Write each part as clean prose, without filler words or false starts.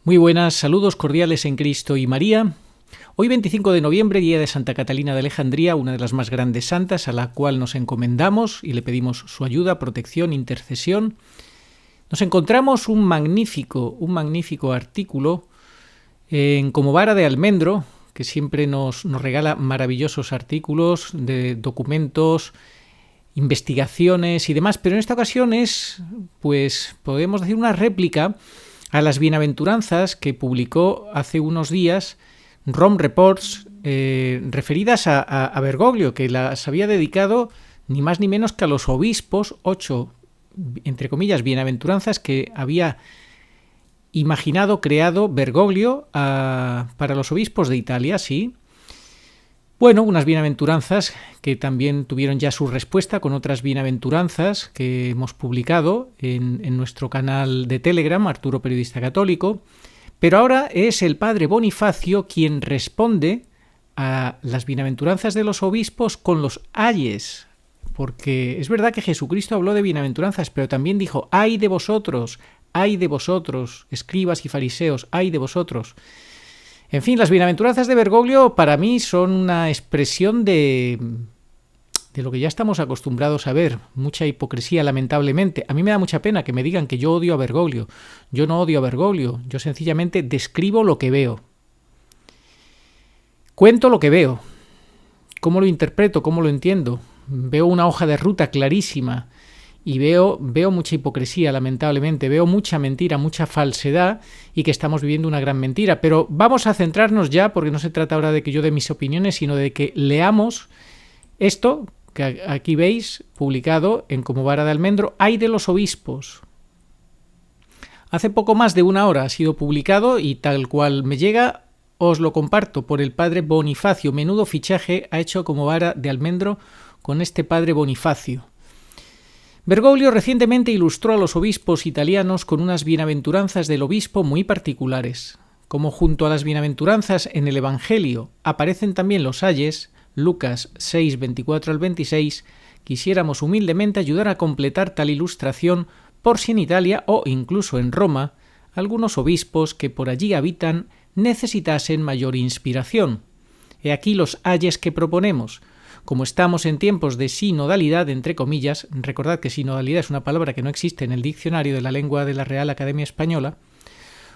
Muy buenas, saludos cordiales en Cristo y María. Hoy 25 de noviembre, día de Santa Catalina de Alejandría, una de las más grandes santas a la cual nos encomendamos y le pedimos su ayuda, protección, intercesión. Nos encontramos un magnífico artículo en Como Vara de Almendro, que siempre nos regala maravillosos artículos de documentos, investigaciones y demás, pero en esta ocasión es, pues podemos decir, una réplica a las bienaventuranzas que publicó hace unos días Rome Reports, referidas a Bergoglio, que las había dedicado ni más ni menos que a los obispos, 8, entre comillas, bienaventuranzas que había imaginado, creado Bergoglio para los obispos de Italia, sí. Bueno, unas bienaventuranzas que también tuvieron ya su respuesta con otras bienaventuranzas que hemos publicado en nuestro canal de Telegram, Arturo Periodista Católico, pero ahora es el padre Bonifacio quien responde a las bienaventuranzas de los obispos con los ayes, porque es verdad que Jesucristo habló de bienaventuranzas, pero también dijo, ay de vosotros, escribas y fariseos, ay de vosotros. En fin, las bienaventuranzas de Bergoglio para mí son una expresión de lo que ya estamos acostumbrados a ver, mucha hipocresía lamentablemente. A mí me da mucha pena que me digan que yo odio a Bergoglio. Yo no odio a Bergoglio, yo sencillamente describo lo que veo. Cuento lo que veo, cómo lo interpreto, cómo lo entiendo. Veo una hoja de ruta clarísima y veo mucha hipocresía, lamentablemente, veo mucha mentira, mucha falsedad y que estamos viviendo una gran mentira. Pero vamos a centrarnos ya, porque no se trata ahora de que yo dé mis opiniones, sino de que leamos esto que aquí veis, publicado en Como Vara de Almendro, Ay de los obispos. Hace poco más de una hora ha sido publicado y tal cual me llega, os lo comparto por el padre Bonifacio. Menudo fichaje ha hecho Como Vara de Almendro con este padre Bonifacio. Bergoglio recientemente ilustró a los obispos italianos con unas bienaventuranzas del obispo muy particulares. Como junto a las bienaventuranzas en el Evangelio aparecen también los ayes, Lucas 6, 24 al 26, quisiéramos humildemente ayudar a completar tal ilustración por si en Italia o incluso en Roma algunos obispos que por allí habitan necesitasen mayor inspiración. He aquí los ayes que proponemos. Como estamos en tiempos de sinodalidad, entre comillas, recordad que sinodalidad es una palabra que no existe en el diccionario de la lengua de la Real Academia Española,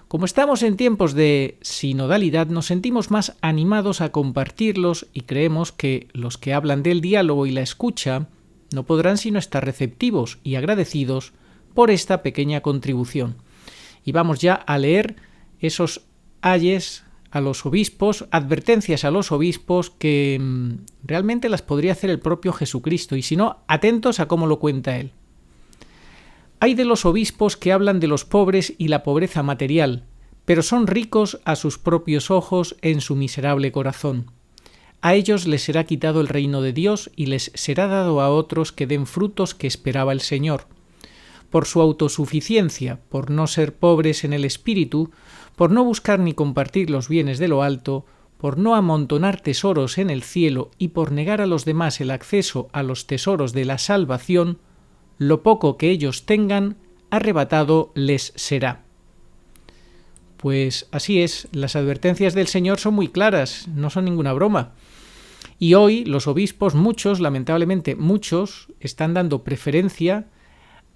como estamos en tiempos de sinodalidad, nos sentimos más animados a compartirlos y creemos que los que hablan del diálogo y la escucha no podrán sino estar receptivos y agradecidos por esta pequeña contribución. Y vamos ya a leer esos ayes a los obispos, advertencias a los obispos que realmente las podría hacer el propio Jesucristo, y si no, atentos a cómo lo cuenta él. Hay de los obispos que hablan de los pobres y la pobreza material, pero son ricos a sus propios ojos en su miserable corazón. A ellos les será quitado el reino de Dios y les será dado a otros que den frutos que esperaba el Señor. Por su autosuficiencia, por no ser pobres en el espíritu, por no buscar ni compartir los bienes de lo alto, por no amontonar tesoros en el cielo y por negar a los demás el acceso a los tesoros de la salvación, lo poco que ellos tengan, arrebatado les será. Pues así es, las advertencias del Señor son muy claras, no son ninguna broma. Y hoy los obispos, muchos, lamentablemente muchos, están dando preferencia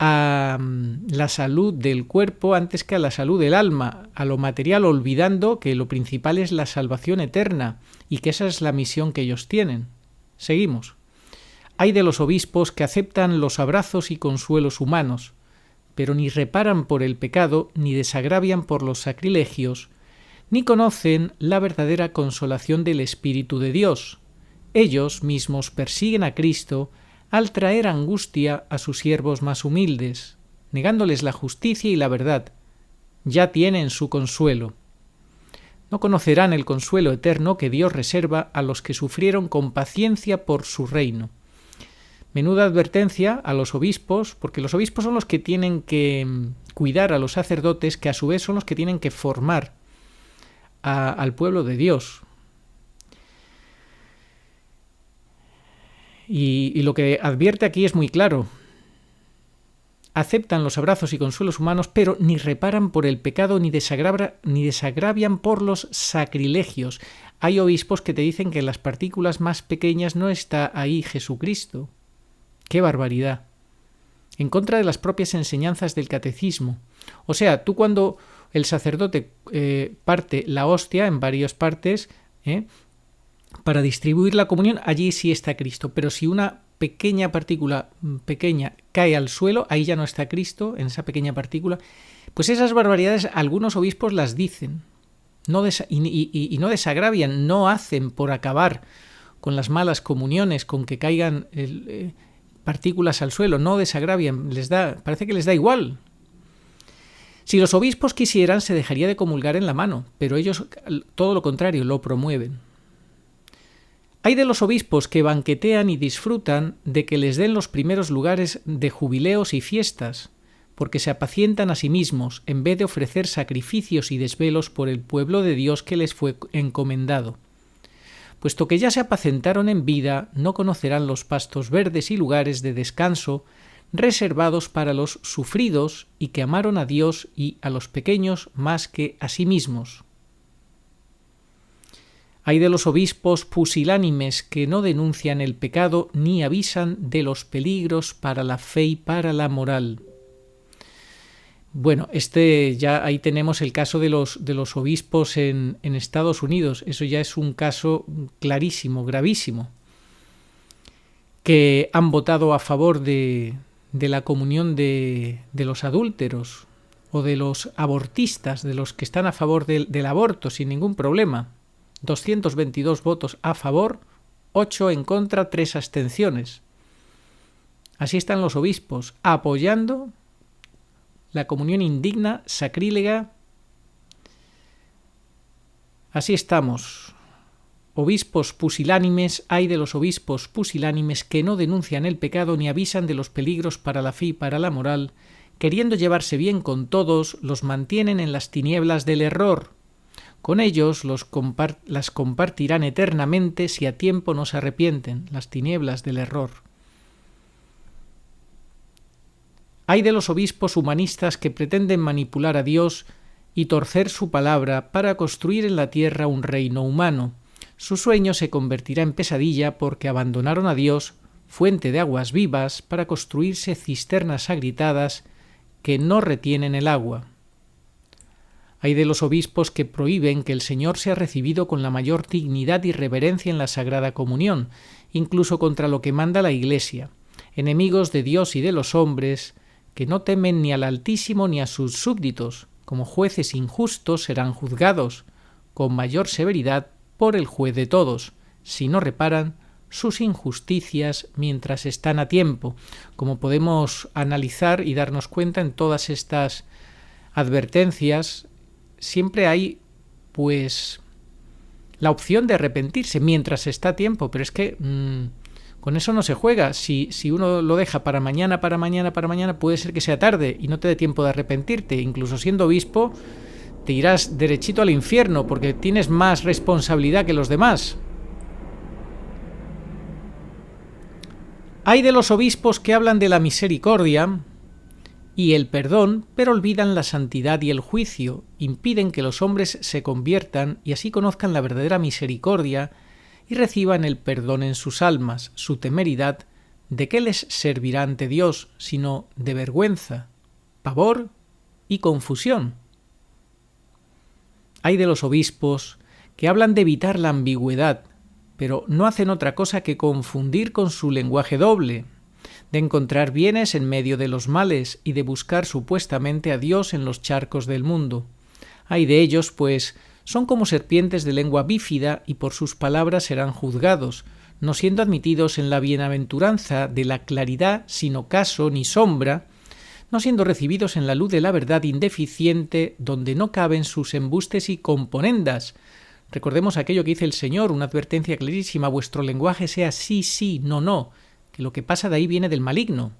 a la salud del cuerpo antes que a la salud del alma, a lo material, olvidando que lo principal es la salvación eterna y que esa es la misión que ellos tienen. Seguimos. Hay de los obispos que aceptan los abrazos y consuelos humanos, pero ni reparan por el pecado, ni desagravian por los sacrilegios, ni conocen la verdadera consolación del Espíritu de Dios. Ellos mismos persiguen a Cristo al traer angustia a sus siervos más humildes, negándoles la justicia y la verdad. Ya tienen su consuelo. No conocerán el consuelo eterno que Dios reserva a los que sufrieron con paciencia por su reino. Menuda advertencia a los obispos, porque los obispos son los que tienen que cuidar a los sacerdotes, que a su vez son los que tienen que formar al pueblo de Dios. Y lo que advierte aquí es muy claro. aceptan los abrazos y consuelos humanos, pero ni reparan por el pecado ni desagravian por los sacrilegios. Hay obispos que te dicen que en las partículas más pequeñas no está ahí Jesucristo. ¡Qué barbaridad! En contra de las propias enseñanzas del catecismo. O sea, tú cuando el sacerdote parte la hostia en varias partes para distribuir la comunión, allí sí está Cristo. Pero si una pequeña partícula pequeña cae al suelo, ahí ya no está Cristo, en esa pequeña partícula. Pues esas barbaridades algunos obispos las dicen y no desagravian, no hacen por acabar con las malas comuniones, con que caigan partículas al suelo, no desagravian, parece que les da igual. Si los obispos quisieran, se dejaría de comulgar en la mano, pero ellos todo lo contrario, lo promueven. Hay de los obispos que banquetean y disfrutan de que les den los primeros lugares de jubileos y fiestas, porque se apacientan a sí mismos en vez de ofrecer sacrificios y desvelos por el pueblo de Dios que les fue encomendado. Puesto que ya se apacentaron en vida, no conocerán los pastos verdes y lugares de descanso reservados para los sufridos y que amaron a Dios y a los pequeños más que a sí mismos. Hay de los obispos pusilánimes que no denuncian el pecado ni avisan de los peligros para la fe y para la moral. Bueno, ya ahí tenemos el caso de los obispos en Estados Unidos. Eso ya es un caso clarísimo, gravísimo, que han votado a favor de la comunión de los adúlteros o de los abortistas, de los que están a favor del aborto sin ningún problema. 222 votos a favor, 8 en contra, 3 abstenciones. Así están los obispos, apoyando la comunión indigna, sacrílega. Así estamos. Obispos pusilánimes, hay de los obispos pusilánimes que no denuncian el pecado ni avisan de los peligros para la fe y para la moral, queriendo llevarse bien con todos, los mantienen en las tinieblas del error. Con ellos las compartirán eternamente si a tiempo no se arrepienten, las tinieblas del error. Hay de los obispos humanistas que pretenden manipular a Dios y torcer su palabra para construir en la tierra un reino humano. Su sueño se convertirá en pesadilla porque abandonaron a Dios, fuente de aguas vivas, para construirse cisternas agrietadas que no retienen el agua. Hay de los obispos que prohíben que el Señor sea recibido con la mayor dignidad y reverencia en la Sagrada Comunión, incluso contra lo que manda la Iglesia, enemigos de Dios y de los hombres, que no temen ni al Altísimo ni a sus súbditos, como jueces injustos serán juzgados, con mayor severidad por el juez de todos, si no reparan sus injusticias mientras están a tiempo, como podemos analizar y darnos cuenta en todas estas advertencias. Siempre hay, pues, la opción de arrepentirse mientras está a tiempo, pero es que con eso no se juega. Si uno lo deja para mañana, puede ser que sea tarde y no te dé tiempo de arrepentirte. Incluso siendo obispo, te irás derechito al infierno porque tienes más responsabilidad que los demás. Hay de los obispos que hablan de la misericordia y el perdón, pero olvidan la santidad y el juicio, impiden que los hombres se conviertan y así conozcan la verdadera misericordia y reciban el perdón en sus almas. Su temeridad, ¿de qué les servirá ante Dios, sino de vergüenza, pavor y confusión? Hay de los obispos que hablan de evitar la ambigüedad, pero no hacen otra cosa que confundir con su lenguaje doble, de encontrar bienes en medio de los males y de buscar supuestamente a Dios en los charcos del mundo. Hay de ellos, pues, son como serpientes de lengua bífida y por sus palabras serán juzgados, no siendo admitidos en la bienaventuranza de la claridad sin ocaso ni sombra, no siendo recibidos en la luz de la verdad indeficiente donde no caben sus embustes y componendas. Recordemos aquello que dice el Señor, una advertencia clarísima: vuestro lenguaje sea sí, sí, no, no, que lo que pasa de ahí viene del maligno.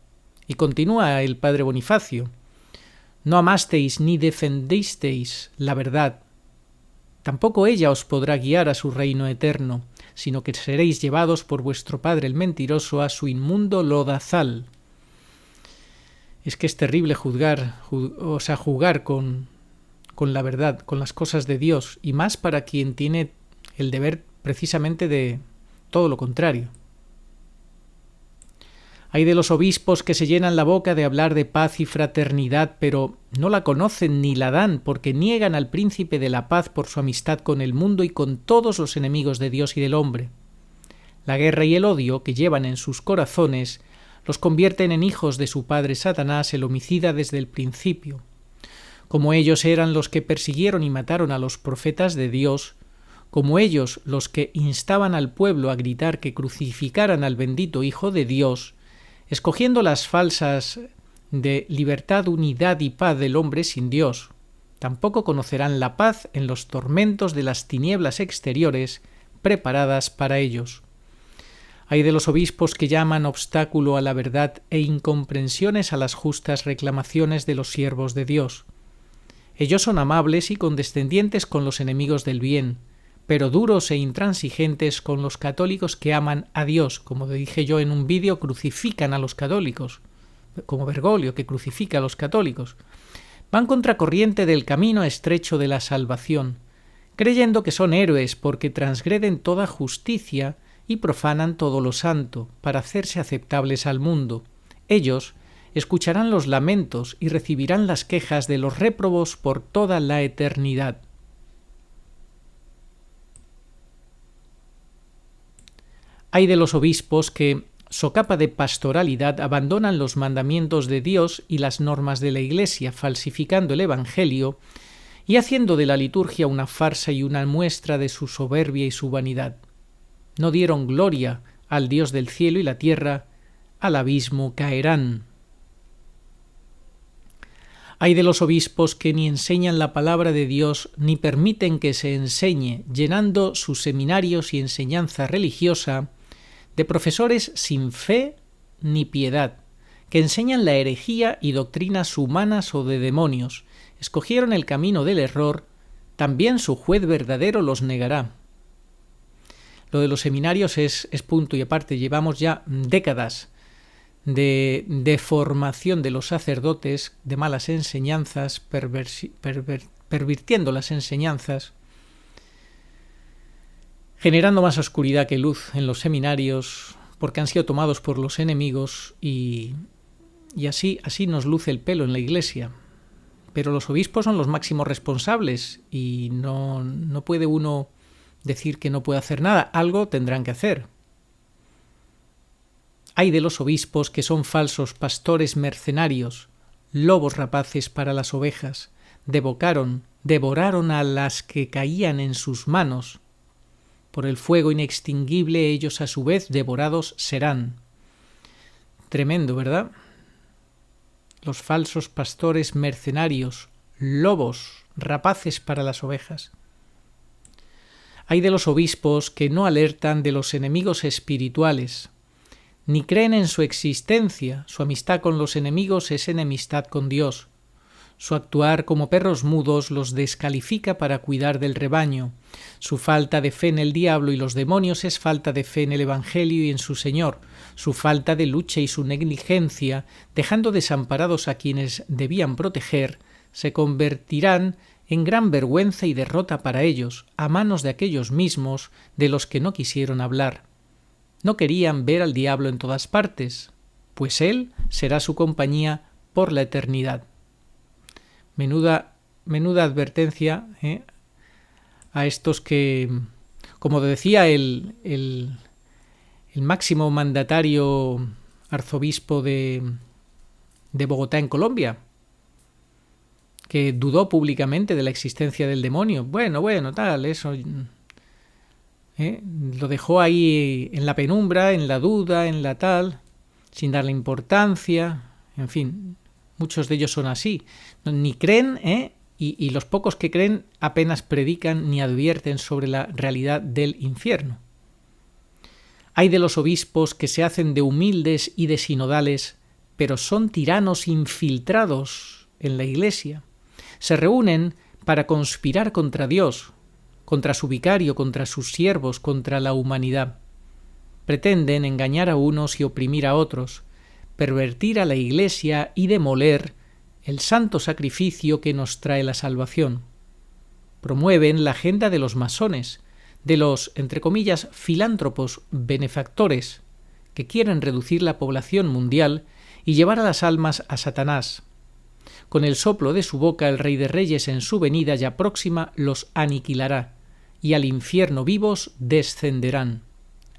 Y continúa el padre Bonifacio: no amasteis ni defendisteis la verdad, tampoco ella os podrá guiar a su reino eterno, sino que seréis llevados por vuestro padre el mentiroso a su inmundo lodazal. Es que es terrible jugar con la verdad, con las cosas de Dios, y más para quien tiene el deber precisamente de todo lo contrario. Hay de los obispos que se llenan la boca de hablar de paz y fraternidad, pero no la conocen ni la dan, porque niegan al príncipe de la paz por su amistad con el mundo y con todos los enemigos de Dios y del hombre. La guerra y el odio que llevan en sus corazones los convierten en hijos de su padre Satanás, el homicida desde el principio. Como ellos eran los que persiguieron y mataron a los profetas de Dios, como ellos los que instaban al pueblo a gritar que crucificaran al bendito Hijo de Dios, escogiendo las falsas de libertad, unidad y paz del hombre sin Dios, tampoco conocerán la paz en los tormentos de las tinieblas exteriores preparadas para ellos. Hay de los obispos que llaman obstáculo a la verdad e incomprensiones a las justas reclamaciones de los siervos de Dios. Ellos son amables y condescendientes con los enemigos del bien, pero duros e intransigentes con los católicos que aman a Dios. Como dije yo en un vídeo, crucifican a los católicos, como Bergoglio, que crucifica a los católicos. Van contracorriente del camino estrecho de la salvación, creyendo que son héroes porque transgreden toda justicia y profanan todo lo santo, para hacerse aceptables al mundo. Ellos escucharán los lamentos y recibirán las quejas de los réprobos por toda la eternidad. Hay de los obispos que, socapa de pastoralidad, abandonan los mandamientos de Dios y las normas de la Iglesia, falsificando el Evangelio y haciendo de la liturgia una farsa y una muestra de su soberbia y su vanidad. No dieron gloria al Dios del cielo y la tierra, al abismo caerán. Hay de los obispos que ni enseñan la palabra de Dios ni permiten que se enseñe, llenando sus seminarios y enseñanza religiosa de profesores sin fe ni piedad, que enseñan la herejía y doctrinas humanas o de demonios. Escogieron el camino del error, también su juez verdadero los negará. Lo de los seminarios es punto y aparte. Llevamos ya décadas de formación de los sacerdotes, de malas enseñanzas, pervirtiendo las enseñanzas, generando más oscuridad que luz en los seminarios, porque han sido tomados por los enemigos y así nos luce el pelo en la Iglesia. Pero los obispos son los máximos responsables y no puede uno decir que no puede hacer nada. Algo tendrán que hacer. Hay de los obispos que son falsos pastores mercenarios, lobos rapaces para las ovejas, devoraron a las que caían en sus manos. Por el fuego inextinguible ellos a su vez devorados serán. Tremendo, ¿verdad? Los falsos pastores mercenarios, lobos rapaces para las ovejas. Hay de los obispos que no alertan de los enemigos espirituales, ni creen en su existencia. Su amistad con los enemigos es enemistad con Dios. Su actuar como perros mudos los descalifica para cuidar del rebaño. Su falta de fe en el diablo y los demonios es falta de fe en el Evangelio y en su Señor. Su falta de lucha y su negligencia, dejando desamparados a quienes debían proteger, se convertirán en gran vergüenza y derrota para ellos, a manos de aquellos mismos de los que no quisieron hablar. No querían ver al diablo en todas partes, pues él será su compañía por la eternidad. Menuda advertencia a estos que, como decía el máximo mandatario arzobispo de Bogotá en Colombia, que dudó públicamente de la existencia del demonio. Bueno, tal, eso. Lo dejó ahí en la penumbra, en la duda, en la tal, sin darle importancia. En fin, muchos de ellos son así. Ni creen, y los pocos que creen apenas predican ni advierten sobre la realidad del infierno. Hay de los obispos que se hacen de humildes y de sinodales, pero son tiranos infiltrados en la Iglesia. Se reúnen para conspirar contra Dios, contra su vicario, contra sus siervos, contra la humanidad. Pretenden engañar a unos y oprimir a otros, pervertir a la Iglesia y demoler el santo sacrificio que nos trae la salvación. Promueven la agenda de los masones, de los, entre comillas, filántropos benefactores, que quieren reducir la población mundial y llevar a las almas a Satanás. Con el soplo de su boca el Rey de Reyes en su venida ya próxima los aniquilará, y al infierno vivos descenderán.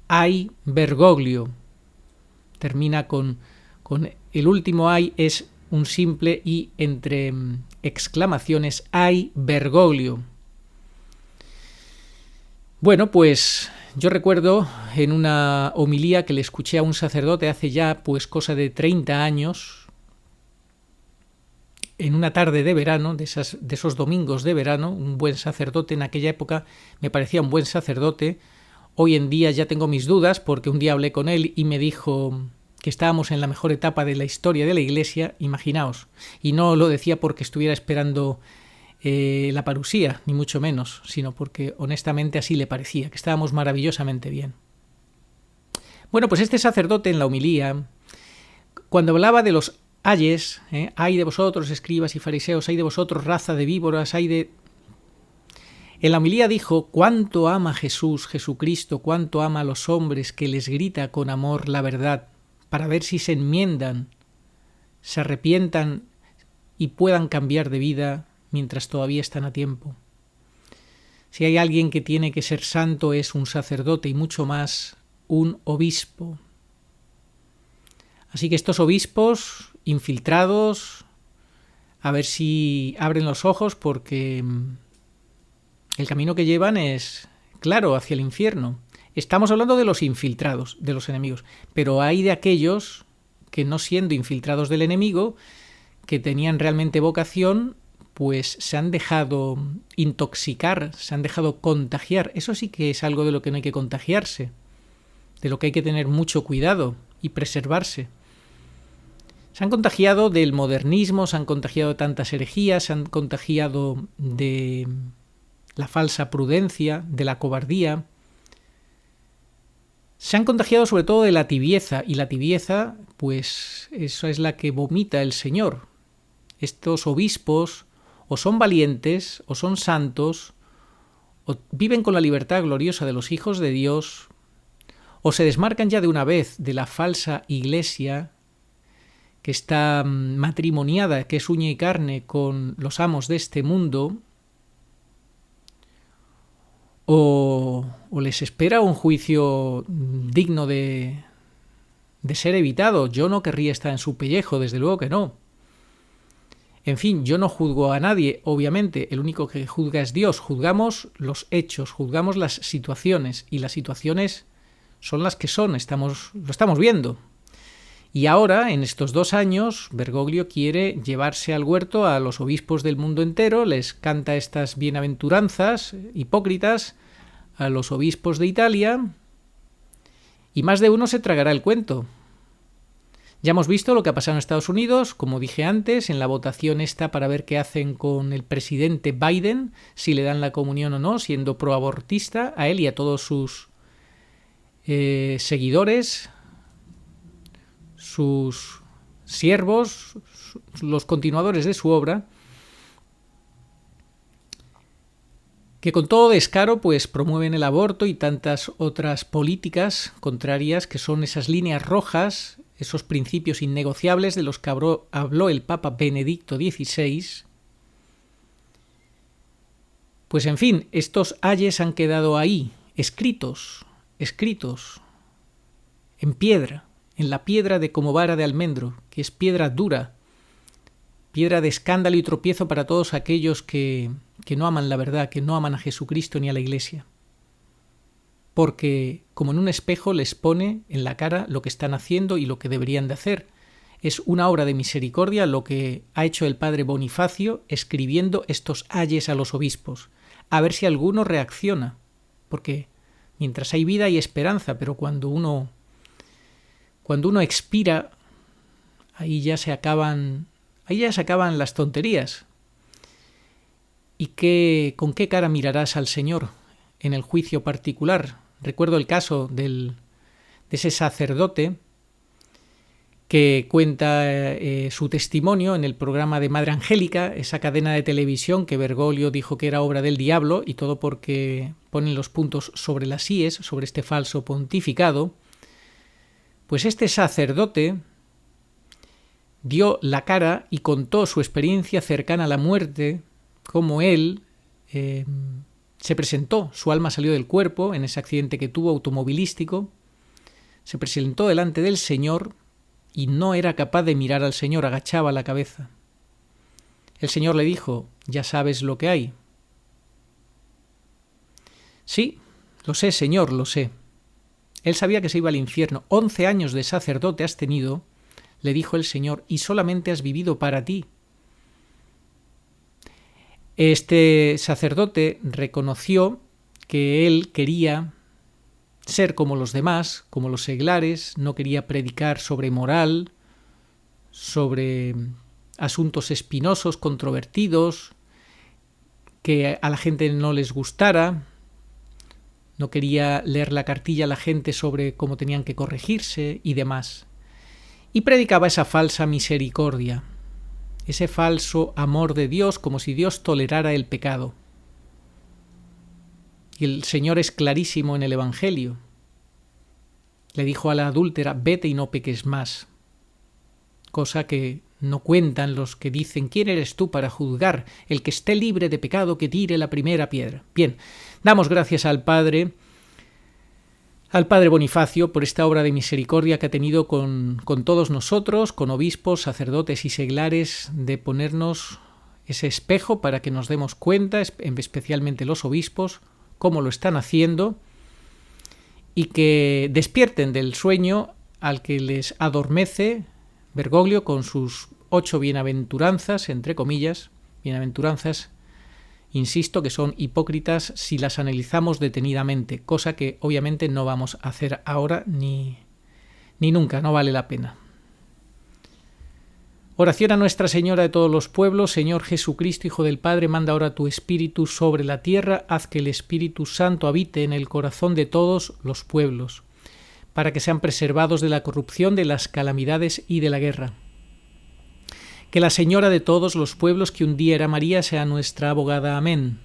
Ay, Bergoglio. Termina con el último ay, es un simple y entre exclamaciones, ay, Bergoglio. Bueno, pues yo recuerdo en una homilía que le escuché a un sacerdote hace ya pues cosa de 30 años, en una tarde de verano, de esos domingos de verano, un buen sacerdote. En aquella época me parecía un buen sacerdote. Hoy en día ya tengo mis dudas, porque un día hablé con él y me dijo que estábamos en la mejor etapa de la historia de la Iglesia, imaginaos. Y no lo decía porque estuviera esperando la parusía, ni mucho menos, sino porque honestamente así le parecía, que estábamos maravillosamente bien. Bueno, pues este sacerdote en la homilía, cuando hablaba de los ayes, ay de vosotros, escribas y fariseos, ay de vosotros, raza de víboras, ay de... En la homilía dijo cuánto ama Jesús, Jesucristo, cuánto ama a los hombres, que les grita con amor la verdad, para ver si se enmiendan, se arrepientan y puedan cambiar de vida mientras todavía están a tiempo. Si hay alguien que tiene que ser santo es un sacerdote y mucho más un obispo. Así que estos obispos infiltrados, a ver si abren los ojos, porque el camino que llevan es claro hacia el infierno. Estamos hablando de los infiltrados, de los enemigos, pero hay de aquellos que, no siendo infiltrados del enemigo, que tenían realmente vocación, pues se han dejado intoxicar, se han dejado contagiar. Eso sí que es algo de lo que no hay que contagiarse, de lo que hay que tener mucho cuidado y preservarse. Se han contagiado del modernismo, se han contagiado de tantas herejías, se han contagiado de la falsa prudencia, de la cobardía. Se han contagiado sobre todo de la tibieza, y la tibieza, pues eso es la que vomita el Señor. Estos obispos o son valientes, o son santos, o viven con la libertad gloriosa de los hijos de Dios, o se desmarcan ya de una vez de la falsa iglesia que está matrimoniada, que es uña y carne con los amos de este mundo, o les espera un juicio digno de ser evitado. Yo no querría estar en su pellejo, desde luego que no. En fin, yo no juzgo a nadie, obviamente, el único que juzga es Dios. Juzgamos los hechos, juzgamos las situaciones, y las situaciones son las que son, lo estamos viendo. Y ahora, en estos 2 años, Bergoglio quiere llevarse al huerto a los obispos del mundo entero, les canta estas bienaventuranzas hipócritas a los obispos de Italia, y más de uno se tragará el cuento. Ya hemos visto lo que ha pasado en Estados Unidos, como dije antes, en la votación esta para ver qué hacen con el presidente Biden, si le dan la comunión o no, siendo proabortista, a él y a todos sus seguidores, sus siervos, los continuadores de su obra, que con todo descaro pues promueven el aborto y tantas otras políticas contrarias, que son esas líneas rojas, esos principios innegociables de los que habló el Papa Benedicto XVI. Pues en fin, estos ayes han quedado ahí, escritos, en piedra, en la piedra de como vara de almendro, que es piedra dura, piedra de escándalo y tropiezo para todos aquellos que no aman la verdad, que no aman a Jesucristo ni a la Iglesia. Porque como en un espejo les pone en la cara lo que están haciendo y lo que deberían de hacer. Es una obra de misericordia lo que ha hecho el padre Bonifacio escribiendo estos ayes a los obispos. A ver si alguno reacciona. Porque mientras hay vida hay esperanza, pero cuando uno expira, ahí ya se acaban las tonterías. ¿Y con qué cara mirarás al Señor en el juicio particular? Recuerdo el caso de ese sacerdote que cuenta su testimonio en el programa de Madre Angélica, esa cadena de televisión que Bergoglio dijo que era obra del diablo, y todo porque ponen los puntos sobre las íes, sobre este falso pontificado. Pues este sacerdote dio la cara y contó su experiencia cercana a la muerte, cómo él se presentó, su alma salió del cuerpo en ese accidente que tuvo automovilístico, se presentó delante del Señor y no era capaz de mirar al Señor, agachaba la cabeza. El Señor le dijo: ya sabes lo que hay. Sí, lo sé, Señor, lo sé. Él sabía que se iba al infierno. 11 años de sacerdote has tenido, le dijo el Señor, y solamente has vivido para ti. Este sacerdote reconoció que él quería ser como los demás, como los seglares, no quería predicar sobre moral, sobre asuntos espinosos, controvertidos, que a la gente no les gustara, no quería leer la cartilla a la gente sobre cómo tenían que corregirse y demás. Y predicaba esa falsa misericordia, ese falso amor de Dios, como si Dios tolerara el pecado. Y el Señor es clarísimo en el Evangelio. Le dijo a la adúltera: vete y no peques más. Cosa que no cuentan los que dicen: ¿quién eres tú para juzgar? El que esté libre de pecado, que tire la primera piedra. Bien, damos gracias al Padre Bonifacio por esta obra de misericordia que ha tenido con todos nosotros, con obispos, sacerdotes y seglares, de ponernos ese espejo para que nos demos cuenta, especialmente los obispos, cómo lo están haciendo, y que despierten del sueño al que les adormece Bergoglio con sus 8 bienaventuranzas, entre comillas, bienaventuranzas, insisto, que son hipócritas si las analizamos detenidamente, cosa que obviamente no vamos a hacer ahora ni nunca, no vale la pena. Oración a Nuestra Señora de todos los pueblos. Señor Jesucristo, Hijo del Padre, manda ahora tu Espíritu sobre la tierra, haz que el Espíritu Santo habite en el corazón de todos los pueblos, para que sean preservados de la corrupción, de las calamidades y de la guerra. Que la Señora de todos los pueblos, que un día era María, sea nuestra abogada. Amén.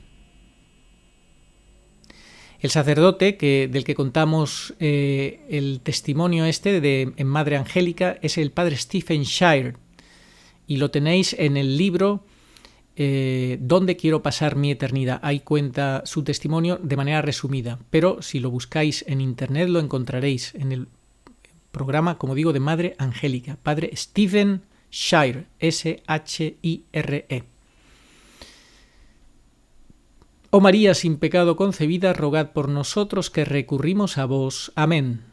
El sacerdote del que contamos el testimonio en Madre Angélica es el padre Stephen Shire, y lo tenéis en el libro ¿Dónde quiero pasar mi eternidad? Ahí cuenta su testimonio de manera resumida, pero si lo buscáis en internet lo encontraréis en el programa, como digo, de Madre Angélica, padre Stephen Shire, S-H-I-R-E. Oh María sin pecado concebida, rogad por nosotros que recurrimos a vos. Amén.